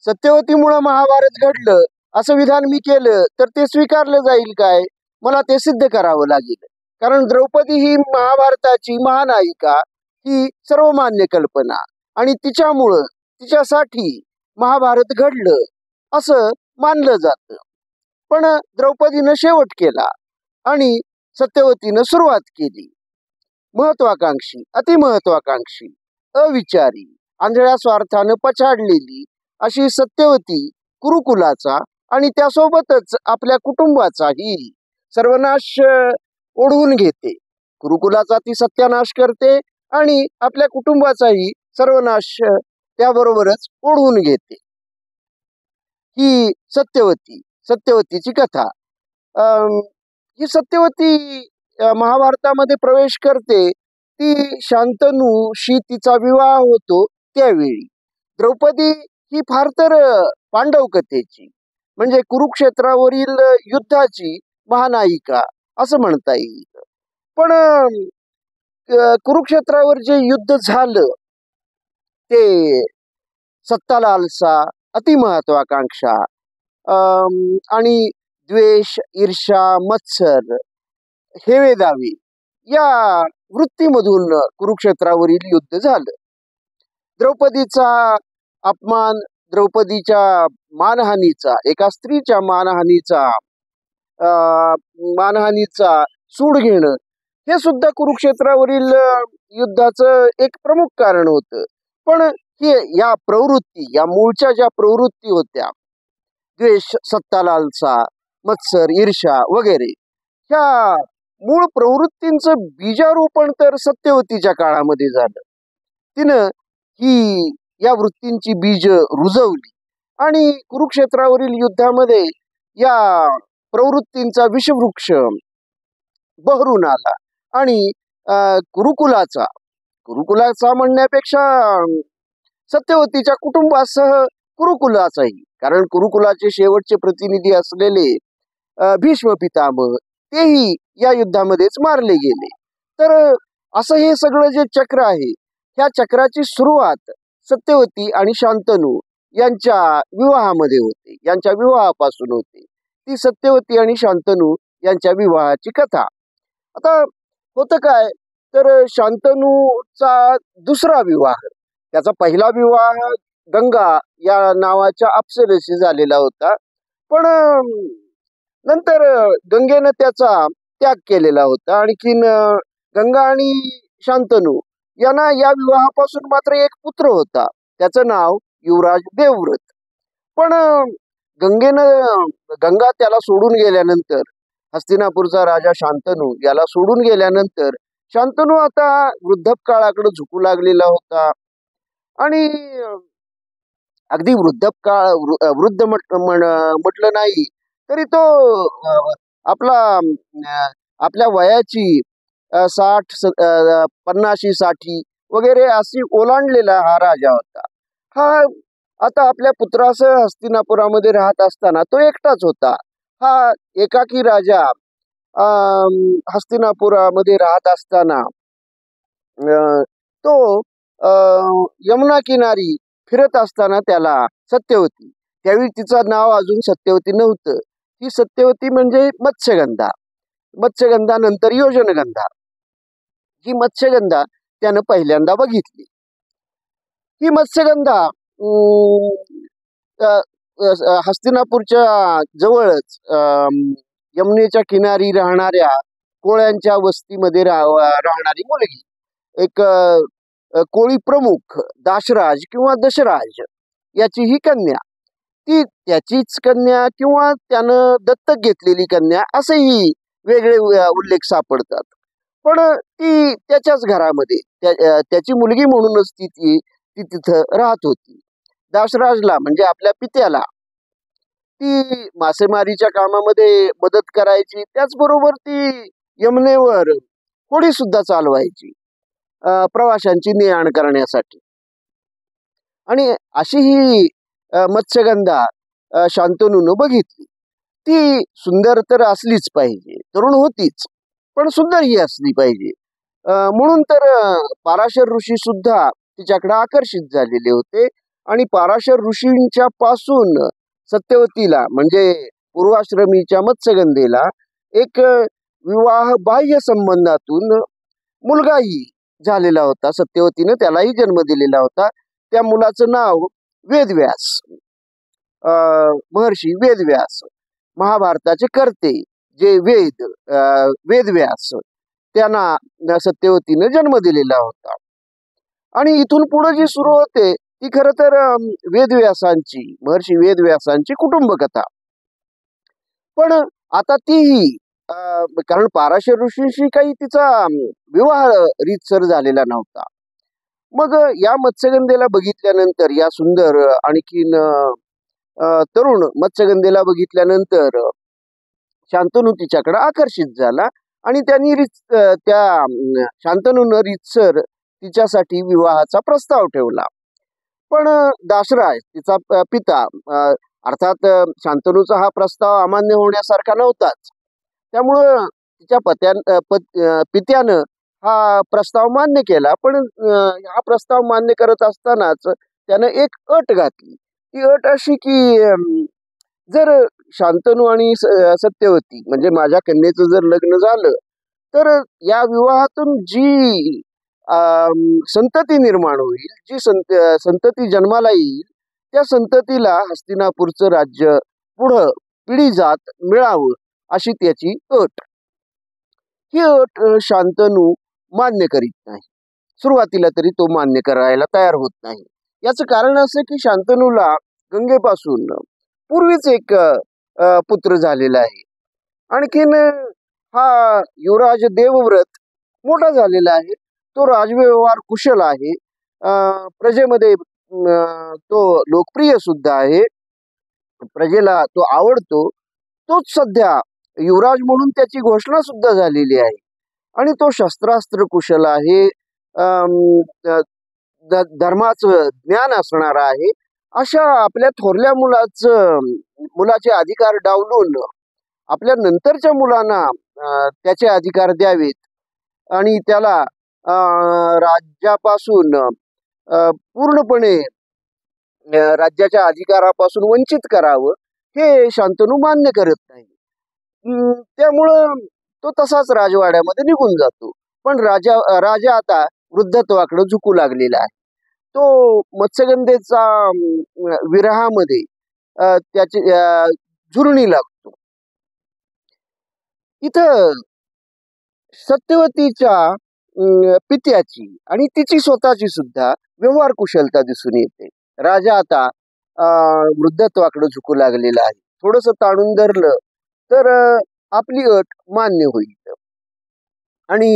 सत्यवतीमुळे महाभारत घडलं असं विधान मी केलं तर ते स्वीकारलं जाईल काय? मला ते सिद्ध करावं लागेल. कारण द्रौपदी ही महाभारताची महानायिका ही सर्वमान्य कल्पना आणि तिच्यामुळं तिच्यासाठी महाभारत घडलं असं मानलं जातं. पण द्रौपदीनं शेवट केला आणि सत्यवतीनं सुरुवात केली. महत्वाकांक्षी, अतिमहत्वाकांक्षी, अविचारी, आंधळ्या स्वार्थानं पछाडलेली अशी सत्यवती कुरुकुलाचा आणि त्यासोबतच आपल्या कुटुंबाचाही सर्वनाश ओढवून घेते. कुरुकुलाचा ती सत्यानाश करते आणि आपल्या कुटुंबाचाही सर्वनाश त्याबरोबरच ओढवून घेते. ही सत्यवतीची कथा. ही सत्यवती महाभारतामध्ये प्रवेश करते ती शांतनूशी तिचा विवाह होतो त्यावेळी. द्रौपदी ही फार तर पांडव कथेची म्हणजे कुरुक्षेत्रावरील युद्धाची महानायिका असं म्हणता येईल. पण कुरुक्षेत्रावर जे युद्ध झालं ते सत्ता लालसा, अतिमहत्वाकांक्षा आणि द्वेष, ईर्ष्या, मत्सर, हेवेदावे या वृत्तीमधून कुरुक्षेत्रावरील युद्ध झालं. द्रौपदीचा अपमान, द्रौपदीच्या मानहानीचा, एका स्त्रीच्या मानहानीचा सूड घेणं हे सुद्धा कुरुक्षेत्रावरील युद्धाचं एक प्रमुख कारण होतं. पण हे या प्रवृत्ती, या मूळच्या ज्या प्रवृत्ती होत्या, द्वेष, सत्ता लालसा, मत्सर, ईर्ष्या वगैरे, ह्या मूळ प्रवृत्तींचं बीजारोपण तर सत्यवतीच्या काळामध्ये झालं. तिनं ही या वृत्तींची बीज रुजवली आणि कुरुक्षेत्रावरील युद्धामध्ये या प्रवृत्तींचा विषवृक्ष बहरून आला आणि कुरुकुलाचा म्हणण्यापेक्षा सत्यवतीच्या कुटुंबासह कुरुकुलाचाही, कारण कुरुकुलाचे शेवटचे प्रतिनिधी असलेले भीष्म पितामह तेही या युद्धामध्येच मारले गेले. तर असं हे सगळं जे चक्र आहे, ह्या चक्राची सुरुवात सत्यवती आणि शांतनू यांच्या विवाहामध्ये होते, यांच्या विवाहापासून होते. ती सत्यवती आणि शांतनू यांच्या विवाहाची कथा. आता होतं काय, तर शांतनूचा दुसरा विवाह, त्याचा पहिला विवाह गंगा या नावाच्या अप्सरेशी झालेला होता. पण नंतर गंगेनं त्याचा त्याग केलेला होता. आणखीन गंगा आणि शांतनू यांना या विवाहापासून मात्र एक पुत्र होता, त्याचं नाव युवराज देवव्रत. पण गंगा त्याला सोडून गेल्यानंतर, हस्तिनापूरचा राजा शांतनू याला सोडून गेल्यानंतर शांतनू आता वृद्धपकाळाकडे झुकू लागलेला होता. आणि अगदी वृद्ध म्हटलं नाही तरी तो आपल्या वयाची 50-60 वगैरे अशी ओलांडलेला हा राजा होता. हा आता आपल्या पुत्रासह हस्तिनापुरामध्ये राहत असताना तो एकटाच होता. हा एकाकी राजा हस्तिनापुरामध्ये राहत असताना तो यमुना किनारी फिरत असताना त्याला सत्यवती, त्यावेळी तिचं नाव अजून सत्यवती नव्हतं, ही सत्यवती म्हणजे मत्स्यगंधा नंतर योजनगंधा, ही मत्स्यगंधा त्यानं पहिल्यांदा बघितली. ही मत्स्यगंधा हस्तिनापूरच्या जवळच यमुनेच्या किनारी राहणाऱ्या कोळ्यांच्या वस्तीमध्ये राहणारी मुलगी, एक कोळी प्रमुख दाशराज किंवा दशराज याची ही कन्या, ती त्याचीच कन्या किंवा त्यानं दत्तक घेतलेली कन्या असेही वेगळे उल्लेख सापडतात. पण ती त्याच्याच घरामध्ये त्याची मुलगी म्हणूनच ती तिथं राहत होती. दाशराजला म्हणजे आपल्या पित्याला ती मासेमारीच्या कामामध्ये मदत करायची, त्याचबरोबर ती यमुनेवर होडी सुद्धा चालवायची प्रवाशांची ने-आण करण्यासाठी. आणि अशी ही मत्स्यगंधा शांतनूनं बघितली. ती सुंदर तर असलीच पाहिजे, तरुण होतीच, पण सुंदर ही असली पाहिजे. म्हणून तर पाराशर ऋषी सुद्धा तिच्याकडे आकर्षित झालेले होते आणि पाराशर ऋषींच्या पासून सत्यवतीला म्हणजे पूर्वाश्रमीच्या मत्स्यगंधेला एक विवाह बाह्य संबंधातून मुलगाही झालेला होता. सत्यवतीने त्यालाही जन्म दिलेला होता. त्या मुलाचं नाव वेदव्यास, महर्षी वेदव्यास, महाभारताचे कर्ते जे वेदव्यास, त्यांना सत्यवतीने जन्म दिलेला होता. आणि इथून पुढे जी सुरू होते ती खर तर वेदव्यासांची, महर्षी वेदव्यासांची कुटुंब कथा. पण आता तीही कारण पाराशर ऋषींशी काही तिचा विवाह रीतसर झालेला नव्हता. मग या मत्स्यगंधेला बघितल्यानंतर, या सुंदर आणखीन तरुण मत्स्यगंधेला बघितल्यानंतर शांतनू तिच्याकडे आकर्षित झाला आणि त्यांनी त्या शांतनूनं रीतसर तिच्यासाठी विवाहाचा प्रस्ताव ठेवला. पण दाशराज तिचा पिता, अर्थात शांतनूचा हा प्रस्ताव अमान्य होण्यासारखा नव्हताच. त्यामुळं तिच्या पित्यानं हा प्रस्ताव मान्य केला. पण हा प्रस्ताव मान्य करत असतानाच त्यानं एक अट घातली. ती अट अशी की जर शांतनू आणि सत्यवती म्हणजे माझ्या कन्येचं जर लग्न झालं तर या विवाहातून जी संतती निर्माण होईल, जी संतती जन्माला येईल, त्या संततीला हस्तिनापूरचं राज्य पुढं पिढी जात मिळावं अशी त्याची अट. ही अट शांतनू मान्य करीत नाही. सुरुवातीला तरी तो मान्य करायला तयार होत नाही. याचं कारण असं की शांतनूला गंगेपासून पूर्वीच एक पुत्र झालेला आहे. आणखीन हा युवराज देवव्रत मोठा झालेला आहे. तो राजव्यवहार कुशल आहे. प्रजेमध्ये तो लोकप्रिय सुद्धा आहे. प्रजेला तो आवडतो. तोच सध्या युवराज म्हणून त्याची घोषणा सुद्धा झालेली आहे. आणि तो शस्त्रास्त्र कुशल आहे. धर्माचं ज्ञान असणारा आहे. अशा आपल्या थोरल्या मुलाचे अधिकार डावलून आपल्या नंतरच्या मुलांना त्याचे अधिकार द्यावेत आणि त्याला राज्यापासून पूर्णपणे राज्याच्या अधिकारापासून वंचित करावं हे शांतनू मान्य करत नाही. त्यामुळं तो तसाच राजवाड्यामध्ये निघून जातो. पण राजा आता वृद्धत्वाकडे झुकू लागलेला आहे. तो मत्स्यगंधेचा विरहामध्ये त्याची झुरणी लागतो. इथं सत्यवतीच्या पित्याची आणि तिची स्वतःची सुद्धा व्यवहार कुशलता दिसून येते. राजा आता वृद्धत्वाकडे झुकू लागलेला आहे. थोडस ताणून धरलं तर आपली अट मान्य होईल. आणि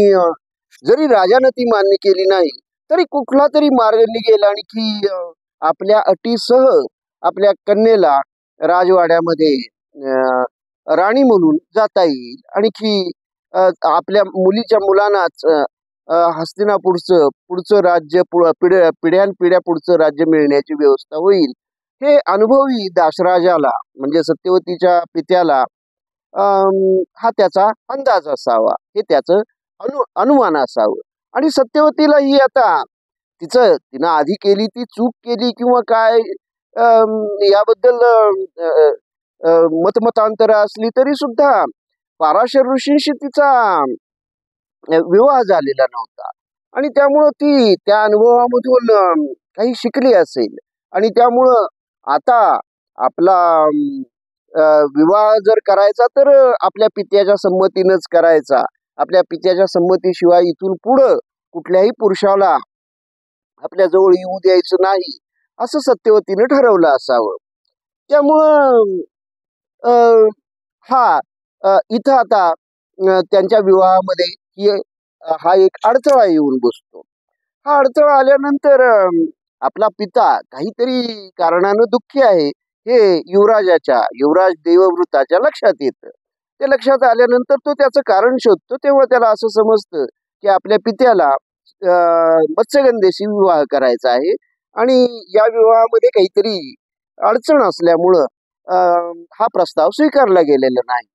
जरी राजानं ती मान्य केली नाही तरी कुठला तरी मार्ग निघेल आणि की आपल्या अटीसह आपल्या कन्येला राजवाड्यामध्ये राणी म्हणून जाता येईल. आणखी आपल्या मुलीच्या मुलांनाच हस्तिनापूरचं पुढचं राज्य पिढ्यानपिढ्या पुढचं राज्य मिळण्याची व्यवस्था होईल. हे अनुभवी दाशराजाला म्हणजे सत्यवतीच्या पित्याला हा त्याचा अंदाज असावा, हे त्याचं अनुमान असावं. आणि सत्यवतीला ही आता तिनं आधी केली ती चूक केली किंवा काय याबद्दल मतमतांतर असली तरी सुद्धा पाराशर ऋषींशी तिचा विवाह झालेला नव्हता आणि त्यामुळं ती त्या अनुभवामधून काही शिकली असेल. आणि त्यामुळं आता आपला विवाह जर करायचा तर आपल्या पित्याच्या संमतीनंच करायचा. आपल्या पित्याच्या संमतीशिवाय इथून पुढं कुठल्याही पुरुषाला आपल्या जवळ येऊ द्यायचं नाही असं सत्यवतीनं ठरवलं असावं. त्यामुळं इथं आता त्यांच्या विवाहामध्ये हा एक अडथळा येऊन बसतो. हा अडथळा आल्यानंतर आपला पिता काहीतरी कारणानं दुःखी आहे हे युवराज देवव्रताच्या लक्षात येतं. ते लक्षात आल्यानंतर तो त्याचं कारण शोधतो. तेव्हा त्याला असं समजतं की आपल्या पित्याला मत्स्यगंधेशी विवाह करायचा आहे आणि या विवाहामध्ये काहीतरी अडचण असल्यामुळं हा प्रस्ताव स्वीकारला गेलेला नाही.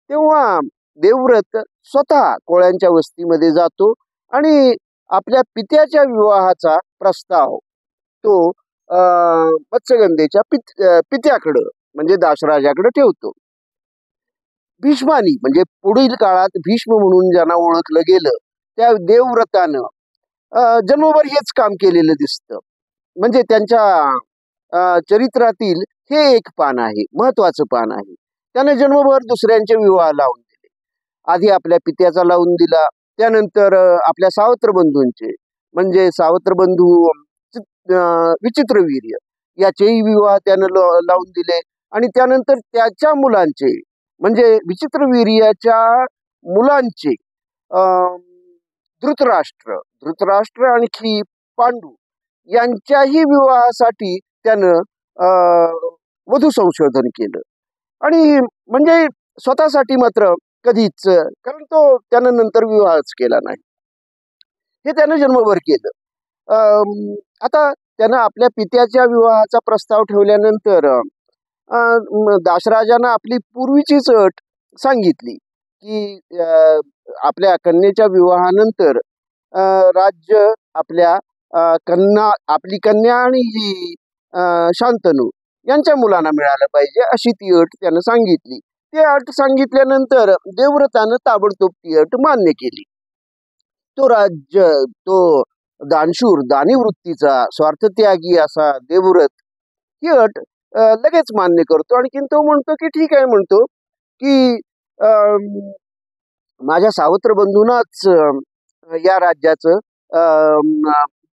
तेव्हा देवव्रत स्वतः कोळ्यांच्या वस्तीमध्ये जातो आणि आपल्या पित्याच्या विवाहाचा प्रस्ताव तो मत्स्यगंधेच्या पित्याकडं म्हणजे दासराजाकडे ठेवतो. भीष्मानी म्हणजे पुढील काळात भीष्म म्हणून ज्यांना ओळखलं गेलं त्या देवव्रतानं जन्मभर हेच काम केलेलं दिसतं. म्हणजे त्यांच्या चरित्रातील हे एक पान आहे, महत्वाचं पान आहे. त्याने जन्मभर दुसऱ्यांचे विवाह लावून दिले. आधी आपल्या पित्याचा लावून दिला, त्यानंतर आपल्या सावत्र बंधूंचे म्हणजे सावत्र बंधू विचित्रवीर्य याचेही विवाह त्यानं लावून दिले आणि त्यानंतर त्याच्या मुलांचे म्हणजे विचित्रवीर्याच्या मुलांचे धृतराष्ट्र आणखी पांडू यांच्याही विवाहासाठी त्यानं वधू संशोधन केलं. आणि म्हणजे स्वतःसाठी मात्र कधीच, कारण तो त्यानं नंतर विवाहच केला नाही, हे त्यानं जन्मभर केलं. आता त्यानं आपल्या पित्याच्या विवाहाचा प्रस्ताव ठेवल्यानंतर दासराजानं आपली पूर्वीचीच अट सांगितली की आपल्या कन्येच्या विवाहानंतर राज्य आपल्या आपली कन्या आणि ही शांतनू यांच्या मुलांना मिळालं पाहिजे, अशी ती अट त्यानं सांगितली. ती अट सांगितल्यानंतर देवव्रतानं ताबडतोब ती अट मान्य केली. तो दानशूर दानी वृत्तीचा स्वार्थत्यागी असा देवव्रत ही अट लगेच मान्य करतो. आणि तो म्हणतो की ठीक आहे, म्हणतो की माझ्या सावत्र बंधूंनाच या राज्याचं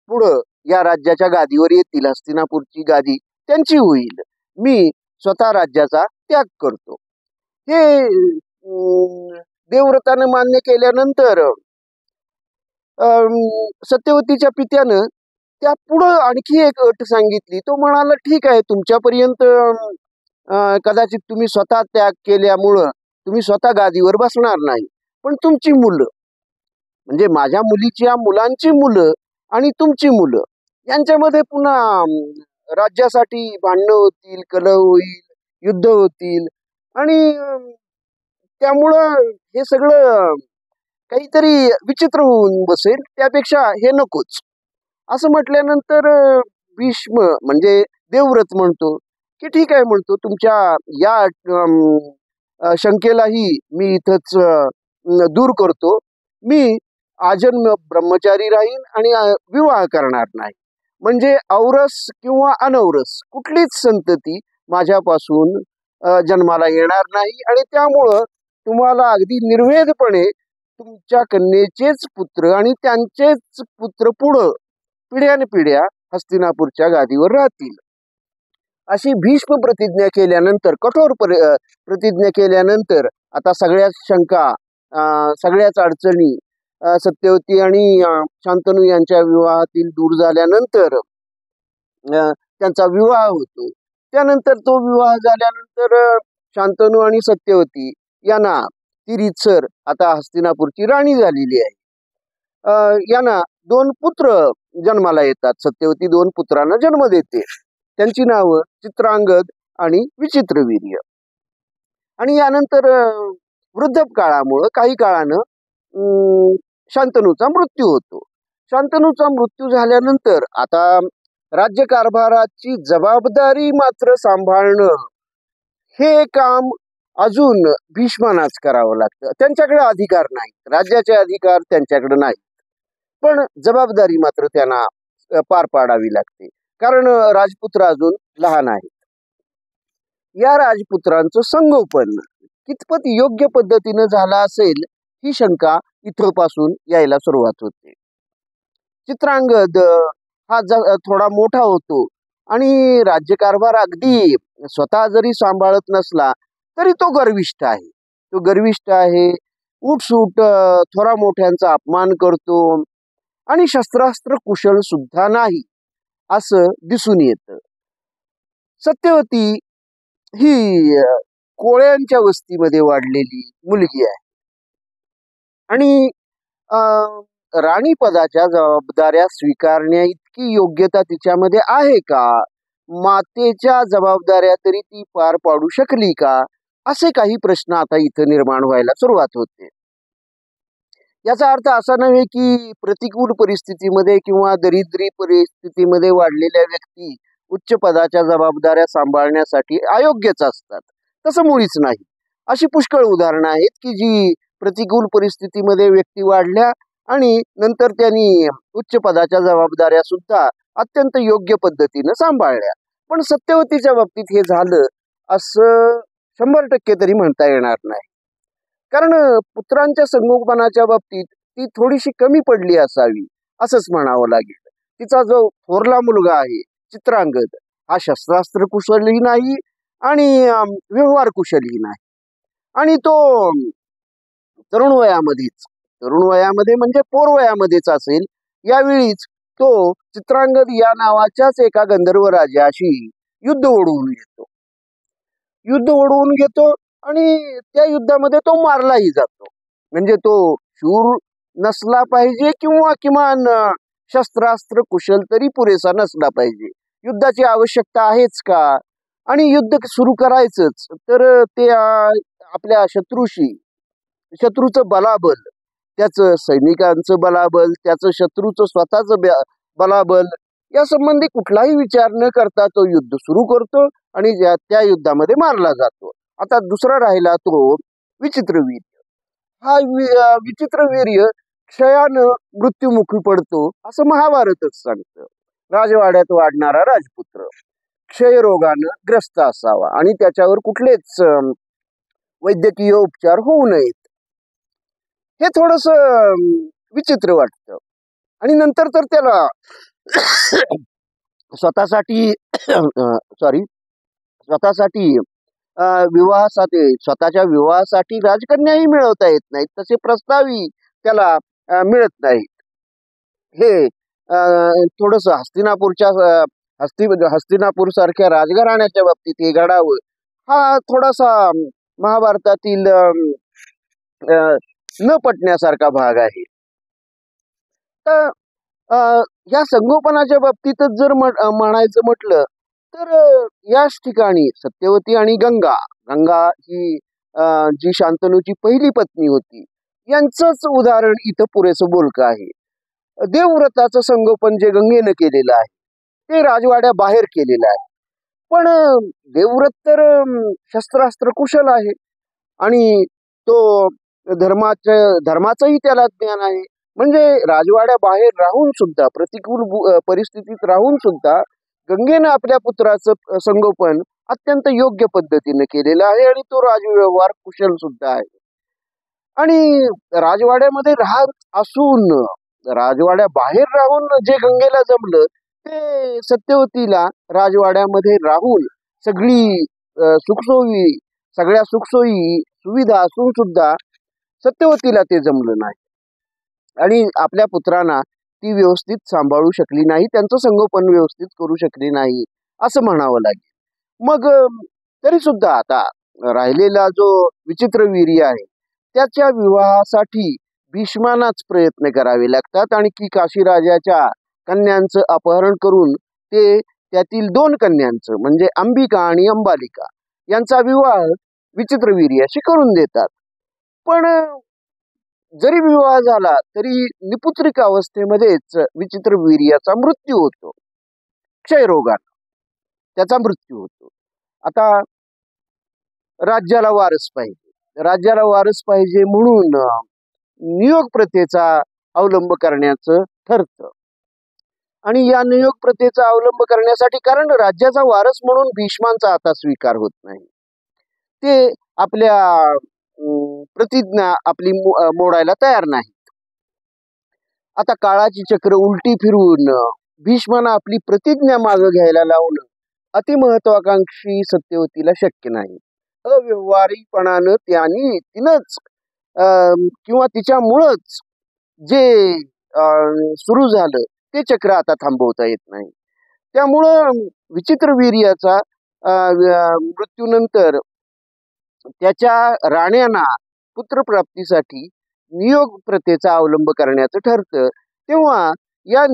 पुढं या राज्याच्या गादीवर येतील, हस्तिनापूरची गादी त्यांची होईल, मी स्वतः राज्याचा त्याग करतो. हे देवव्रतानं मान्य केल्यानंतर सत्यवतीच्या पित्यानं त्या पुढं आणखी एक अट सांगितली. तो म्हणाला ठीक आहे, तुमच्यापर्यंत कदाचित तुम्ही स्वतः त्याग केल्यामुळं तुम्ही स्वतः गादीवर बसणार नाही, पण तुमची मुलं म्हणजे माझ्या मुलीच्या मुलांची मुलं आणि तुमची मुलं यांच्यामध्ये पुन्हा राज्यासाठी भांडणं होतील, कलह होईल, युद्ध होतील आणि त्यामुळं हे सगळं काहीतरी विचित्र होऊन बसेल, त्यापेक्षा हे नकोच असं म्हटल्यानंतर भीष्म म्हणजे देवव्रत म्हणतो की ठीक आहे, म्हणतो तुमच्या या शंकेलाही मी इथंच दूर करतो. मी आजन्म ब्रह्मचारी राहीन आणि विवाह करणार नाही. म्हणजे औरस किंवा अनौरस कुठलीच संतती माझ्यापासून जन्माला येणार नाही आणि त्यामुळं तुम्हाला अगदी निर्वेदपणे तुमच्या कन्येचेच पुत्र आणि त्यांचेच पुत्र पुढं पिढ्यानपिढ्या हस्तिनापूरच्या गादीवर राहतील, अशी भीष्म प्रतिज्ञा केल्यानंतर, कठोर प्रतिज्ञा केल्यानंतर आता सगळ्याच शंका, सगळ्याच अडचणी सत्यवती आणि शांतनू यांच्या विवाहातील दूर झाल्यानंतर त्यांचा विवाह होतो. त्यानंतर तो विवाह झाल्यानंतर शांतनू आणि सत्यवती यांना ती रीतसर आता हस्तिनापूरची राणी झालेली आहे. यांना 2 पुत्र जन्माला येतात. सत्यवती 2 पुत्रांना जन्म देते. त्यांची नावं चित्रांगद आणि विचित्रवीर्य. आणि यानंतर वृद्धपकाळामुळं काही काळानं शांतनूचा मृत्यू होतो. शांतनूचा मृत्यू झाल्यानंतर आता राज्यकारभाराची जबाबदारी मात्र सांभाळणं हे काम अजून भीष्मानाच करावं लागतं. त्यांच्याकडे अधिकार नाही, राज्याचे अधिकार त्यांच्याकडे नाही, पण जबाबदारी मात्र त्यांना पार पाडावी लागते, कारण राजपुत्र अजून लहान आहेत. या राजपुत्रांचं संगोपन कितपत योग्य पद्धतीनं झालं असेल ही शंका इथपासून यायला सुरुवात होते. चित्रांगद हा थोडा मोठा होतो आणि राज्यकारभार अगदी स्वतः जरी सांभाळत नसला तरी तो गर्विष्ठ आहे. उठसूट थोरा मोठ्यांचा अपमान करतो आणि शस्त्रास्त्र कुशल सुद्धा नाही असं दिसून येतं. सत्यवती ही कोळ्यांच्या वस्तीमध्ये वाढलेली मुलगी आहे आणि राणी पदाच्या जबाबदाऱ्या स्वीकारण्या इतकी योग्यता तिच्यामध्ये आहे का, मातेच्या जबाबदाऱ्या तरी ती पार पाडू शकली का, असे काही प्रश्न आता इथं निर्माण व्हायला सुरुवात होते. याचा अर्थ असा नव्हे की प्रतिकूल परिस्थितीमध्ये किंवा दरिद्री परिस्थितीमध्ये वाढलेल्या व्यक्ती उच्च पदाच्या जबाबदाऱ्या सांभाळण्यासाठी अयोग्यच असतात. तसं मुळीच नाही. अशी पुष्कळ उदाहरणं आहेत की जी प्रतिकूल परिस्थितीमध्ये व्यक्ती वाढल्या आणि नंतर त्यांनी उच्च पदाच्या जबाबदाऱ्या सुद्धा अत्यंत योग्य पद्धतीनं सांभाळल्या. पण सत्यवतीच्या बाबतीत हे झालं असं 100% तरी म्हणता येणार नाही. कारण पुत्रांच्या संगोपनाच्या बाबतीत ती थोडीशी कमी पडली असावी असंच म्हणावं लागेल. तिचा जो थोरला मुलगा आहे चित्रांगद हा शस्त्रास्त्र कुशलही नाही आणि व्यवहार कुशलही नाही. आणि तो तरुण वयामध्ये म्हणजे पोर वयामध्येच असेल यावेळीच तो चित्रांगद या नावाच्याच एका गंधर्व राजाशी युद्ध ओढवून घेतो आणि त्या युद्धामध्ये तो मारलाही जातो. म्हणजे तो शूर नसला पाहिजे किंवा किमान शस्त्रास्त्र कुशल तरी पुरेसा नसला पाहिजे. युद्धाची आवश्यकता आहेच का? आणि युद्ध सुरू करायचंच तर ते आपल्या शत्रूचं बलाबल, त्याचं सैनिकांचं बलाबल, त्याचं शत्रूचं स्वतःचं बलाबल या संबंधी कुठलाही विचार न करता तो युद्ध सुरू करतो आणि त्या युद्धामध्ये मारला जातो. आता दुसरा राहिला तो विचित्रवीर्य. हा विचित्रवीर्य क्षयानं मृत्युमुखी पडतो असं महाभारतच सांगतं. राजवाड्यात वाढणारा राजपुत्र क्षयरोगानं ग्रस्त असावा आणि त्याच्यावर कुठलेच वैद्यकीय उपचार होऊ नयेत. हे थोडस विचित्र वाटतं. आणि नंतर तर त्याला स्वतःसाठी स्वतःच्या विवाहासाठी राजकन्याही मिळवता येत नाहीत. तसे प्रस्तावही त्याला मिळत नाहीत. हे थोडस हस्तिनापूर सारख्या राजघराण्याच्या बाबतीत हे घडावं हा थोडासा महाभारतातील न पटण्यासारखा भाग आहे. तर या संगोपनाच्या बाबतीतच जर म्हणायचं म्हटलं तर याच ठिकाणी सत्यवती आणि गंगा ही जी शांतनूची पहिली पत्नी होती यांचंच उदाहरण इथं पुरेसं बोलकं आहे. देवव्रताचं संगोपन जे गंगेनं केलेलं आहे ते राजवाड्या बाहेर केलेलं आहे. पण देवव्रत तर शस्त्रास्त्र कुशल आहे आणि तो धर्माचंही त्याला ज्ञान आहे. म्हणजे राजवाड्या बाहेर राहून सुद्धा प्रतिकूल परिस्थितीत राहून सुद्धा गंगेनं आपल्या पुत्राचं संगोपन अत्यंत योग्य पद्धतीने केलेलं आहे आणि तो राजव्यवहार कुशल सुद्धा आहे. आणि राजवाड्यामध्ये राहत असून राजवाड्या बाहेर राहून जे गंगेला जमलं ते सत्यवतीला राजवाड्यामध्ये राहून सगळ्या सुखसोयी सुविधा असून सुद्धा सत्यवतीला ते जमलं नाही आणि आपल्या पुत्रांना ती व्यवस्थित सांभाळू शकली नाही, त्यांचं संगोपन व्यवस्थित करू शकली नाही असं म्हणावं लागेल. मग तरी सुद्धा आता राहिलेला जो विचित्रवीर्य आहे त्याच्या विवाहासाठी भीष्मानाच प्रयत्न करावे लागतात आणि की काशीराजाच्या कन्यांचं अपहरण करून ते त्यातील 2 कन्यांचं म्हणजे अंबिका आणि अंबालिका यांचा विवाह विचित्रवीर्याशी करून देतात. पण जरी विवाह झाला तरी निपुत्रिक अवस्थेमध्येच विचित्रवीर्याचा मृत्यू होतो. क्षयरोगानं त्याचा मृत्यू होतो. आता राज्याला वारस पाहिजे म्हणून नियोग प्रथेचा अवलंब करण्याचं ठरतं. आणि या नियोग प्रथेचा अवलंब करण्यासाठी कारण राज्याचा वारस म्हणून भीष्मांचा आता स्वीकार होत नाही. ते आपल्या प्रतिज्ञा आपली मोडायला तयार नाहीत. आता काळाची चक्र उलटी फिरवून भीष्मांना आपली प्रतिज्ञा मागं घ्यायला लावणं अतिमहत्वाकांक्षी सत्यवतीला शक्य नाही. अव्यवहारीपणानं तिनंच किंवा तिच्यामुळंच जे सुरू झालं ते चक्र आता थांबवता येत नाही. त्यामुळं विचित्रवीर्याचा मृत्यूनंतर त्याच्या राण्यांना पुत्रप्राप्तीसाठी नियोग प्रथेचा अवलंब करण्याचं ठरतं. तेव्हा या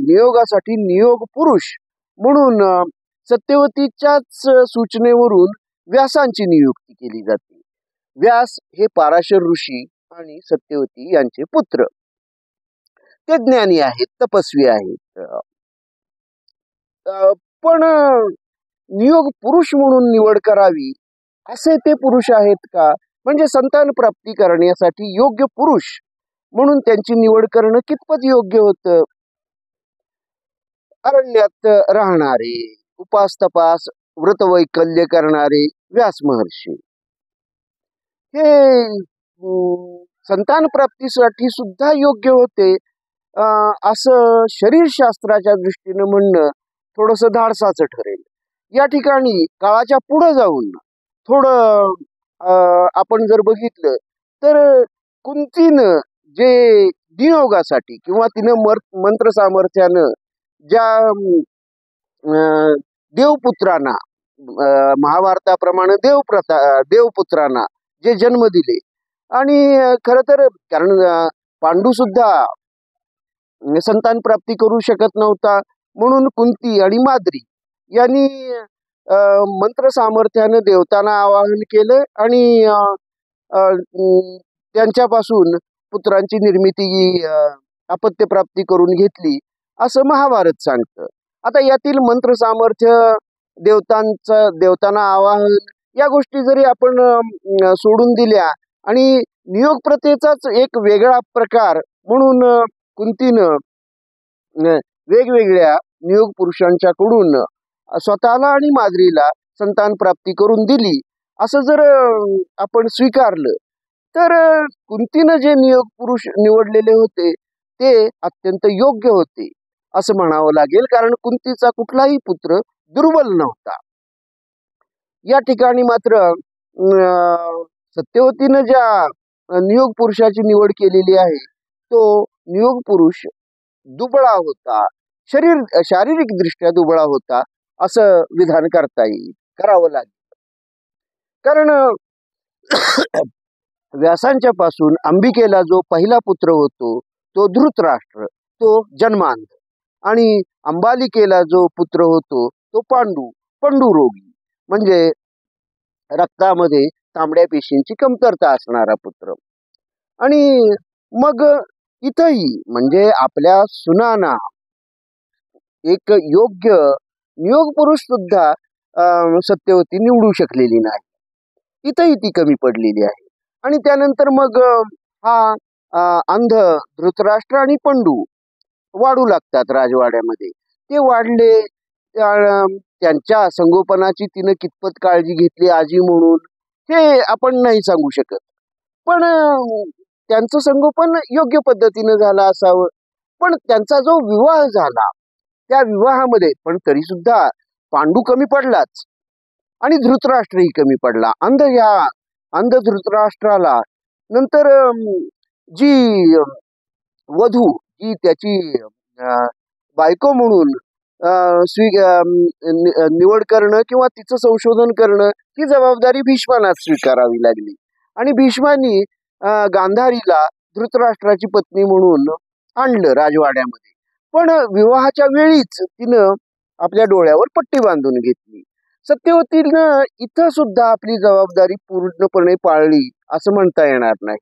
नियोगासाठी नियोग पुरुष म्हणून सत्यवतीच्याच सूचनेवरून व्यासांची नियुक्ती केली जाते. व्यास हे पाराशर ऋषी आणि सत्यवती यांचे पुत्र. ते ज्ञानी आहेत, तपस्वी आहेत. पण नियोग पुरुष म्हणून निवड करावी असे ते पुरुष आहेत का? म्हणजे संतान प्राप्ती करण्यासाठी योग्य पुरुष म्हणून त्यांची निवड करणं कितपत योग्य होतं? अरण्यात राहणारे, उपास तपास व्रत वैकल्य करणारे व्यास महर्षी हे संतान प्राप्तीसाठी सुद्धा योग्य होते असं शरीरशास्त्राच्या दृष्टीनं म्हणणं थोडंसं धाडसाचं ठरेल. या ठिकाणी काळाच्या पुढे जाऊन थोडं आपण जर बघितलं तर कुंतीनं जे नियोगासाठी किंवा तिनं मंत्र सामर्थ्यानं ज्या देवपुत्रांना महाभारताप्रमाणे देवपुत्रांना जे जन्म दिले आणि खर तर कारण पांडू सुद्धा संतान प्राप्ती करू शकत नव्हता म्हणून कुंती आणि माद्री यांनी मंत्र सामर्थ्यानं देवतांना आवाहन केलं आणि त्यांच्यापासून पुत्रांची निर्मिती अपत्य प्राप्ती करून घेतली असं महाभारत सांगतं. आता यातील मंत्र सामर्थ्य देवतांना आवाहन या गोष्टी जरी आपण सोडून दिल्या आणि नियोग प्रथेचाच एक वेगळा प्रकार म्हणून कुंतीनं वेगवेगळ्या नियोग पुरुषांच्याकडून स्वतःला आणि माद्रीला संतान प्राप्ती करून दिली असं जर आपण स्वीकारलं तर कुंतीनं जे नियोग पुरुष निवडलेले होते ते अत्यंत योग्य होते असं म्हणावं लागेल, कारण कुंतीचा कुठलाही पुत्र दुर्बल नव्हता. या ठिकाणी मात्र सत्यवतीनं ज्या नियोग पुरुषाची निवड केलेली आहे तो नियोग पुरुष दुबळा होता, शारीरिक दृष्ट्या दुबळा होता असं विधान करावं लागेल. कारण व्यासांच्या पासून अंबिकेला जो पहिला पुत्र होतो तो धृतराष्ट्र, तो जन्मांध, आणि अंबालिकेला जो पुत्र होतो तो पंडुरोगी म्हणजे रक्तामध्ये तांबड्या पेशींची कमतरता असणारा पुत्र. आणि मग इथंही म्हणजे आपल्या सुनाना एक योग्य नियोग पुरुष सुद्धा सत्यवती निवडू शकलेली नाही, इथंही ती कमी पडलेली आहे. आणि त्यानंतर मग हा अंध धृतराष्ट्र आणि पंडू वाढू लागतात राजवाड्यामध्ये. ते वाढले, त्यांच्या संगोपनाची तिनं कितपत काळजी घेतली आजी म्हणून हे आपण नाही सांगू शकत, पण त्यांचं संगोपन योग्य पद्धतीनं झालं असावं. पण त्यांचा जो विवाह झाला त्या विवाहामध्ये पण तरी सुद्धा पांडू कमी पडलाच आणि धृतराष्ट्रही कमी पडला. अंध धृतराष्ट्राला नंतर जी वधू जी त्याची बायको म्हणून निवड करणं किंवा तिचं संशोधन करणं ही जबाबदारी भीष्मांनाच स्वीकारावी लागली. आणि भीष्मांनी गांधारीला धृतराष्ट्राची पत्नी म्हणून आणलं राजवाड्यामध्ये. पण विवाहाच्या वेळीच तिनं आपल्या डोळ्यावर पट्टी बांधून घेतली. सत्यवतीनं इथं सुद्धा आपली जबाबदारी पूर्णपणे पाळली असं म्हणता येणार नाही.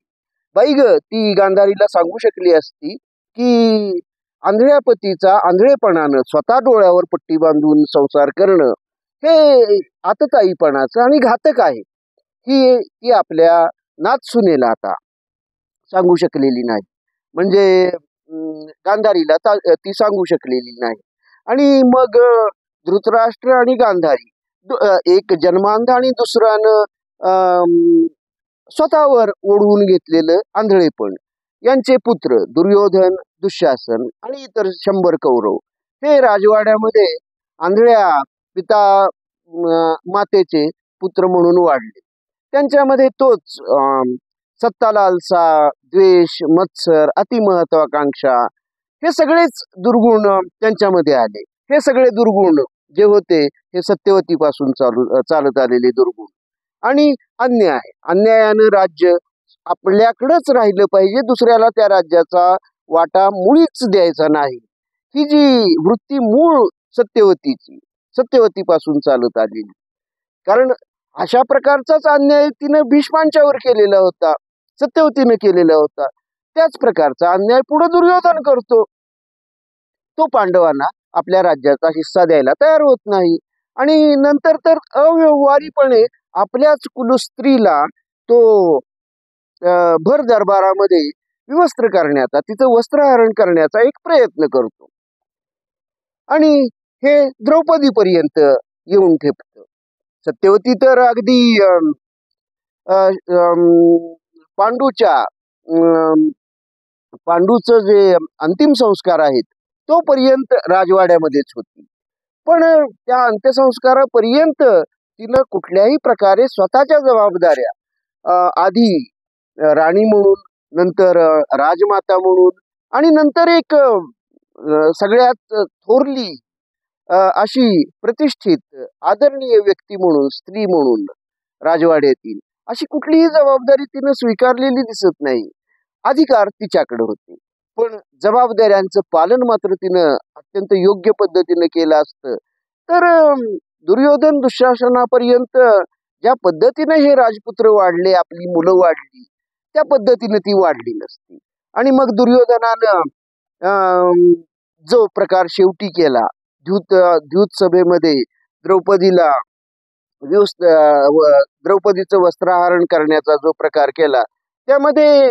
बाई ग, ती गांधारीला सांगू शकली असती की आंधळ्या पतीचा आंधळेपणानं स्वतः डोळ्यावर पट्टी बांधून संसार करणं हे आतताईपणाचं आणि घातक आहे. ही आपल्या नातसुनेला आता सांगू शकलेली नाही, म्हणजे गांधारीला ती सांगू शकलेली नाही. आणि मग धृतराष्ट्र आणि गांधारी, एक जन्मांध आणि दुसऱ्यानं स्वतःवर ओढवून घेतलेलं आंधळेपण, यांचे पुत्र दुर्योधन, दुःशासन आणि इतर 100 कौरव हे राजवाड्यामध्ये आंधळ्या पिता मातेचे पुत्र म्हणून वाढले. त्यांच्यामध्ये तोच सत्ता लालसा, द्वेष, मत्सर, अतिमहत्वाकांक्षा हे सगळेच दुर्गुण त्यांच्यामध्ये आले. हे सगळे दुर्गुण जे होते हे सत्यवतीपासून चालत आलेले दुर्गुण. आणि अन्यायानं राज्य आपल्याकडंच राहिलं पाहिजे, दुसऱ्याला त्या राज्याचा वाटा मुळीच द्यायचा नाही, ही जी वृत्ती मूळ सत्यवतीपासून चालत आलेली. कारण अशा प्रकारचाच अन्याय तिनं भीष्मांच्यावर केलेला होता, सत्यवतीनं केलेला होता. त्याच प्रकारचा अन्याय पुढे दुर्योधन करतो. तो पांडवांना आपल्या राज्याचा हिस्सा द्यायला तयार होत नाही आणि नंतर तर अव्यवहारीपणे आपल्याच कुलस्त्रीला तो भर दरबारामध्ये विवस्त्र करण्याचा, तिचं वस्त्रहरण करण्याचा एक प्रयत्न करतो आणि हे द्रौपदीपर्यंत येऊन ठेपतं. सत्यवती तर अगदी पांडूच्या पांडूचं जे अंतिम संस्कार आहेत तोपर्यंत राजवाड्यामध्येच होती. पण त्या अंत्यसंस्कारापर्यंत तिनं कुठल्याही प्रकारे स्वतःच्या जबाबदाऱ्या आधी राणी म्हणून, नंतर राजमाता म्हणून आणि नंतर एक सगळ्यात थोरली अशी प्रतिष्ठित आदरणीय व्यक्ती म्हणून, स्त्री म्हणून राजवाड्यातील अशी कुठलीही जबाबदारी तिनं स्वीकारलेली दिसत नाही. अधिकार तिच्याकडे होते, पण जबाबदाऱ्यांचं पालन मात्र तिनं अत्यंत योग्य पद्धतीनं केलं असतं तर दुर्योधन दुःशासनापर्यंत ज्या पद्धतीने हे राजपुत्र वाढले, आपली मुलं वाढली, त्या पद्धतीने ती वाढली नसती. आणि मग दुर्योधनानं जो प्रकार शेवटी केला द्यूत सभेमध्ये द्रौपदीला द्रौपदीचं वस्त्रहरण करण्याचा जो प्रकार केला, त्यामध्ये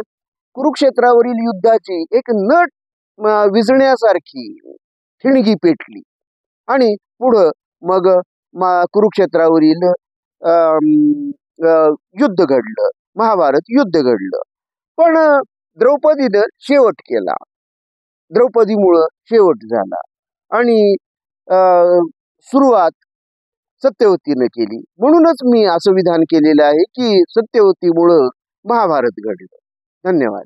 कुरुक्षेत्रावरील युद्धाची एक नट विझण्यासारखी ठिणगी पेटली आणि पुढं मग कुरुक्षेत्रावरील युद्ध घडलं, महाभारत युद्ध घडलं. पण द्रौपदीनं शेवट केला, द्रौपदीमुळं शेवट झाला आणि सुरुवात सत्यवतीनं केली. म्हणूनच मी असं विधान केलेलं आहे की सत्यवतीमुळं महाभारत घडलं. धन्यवाद.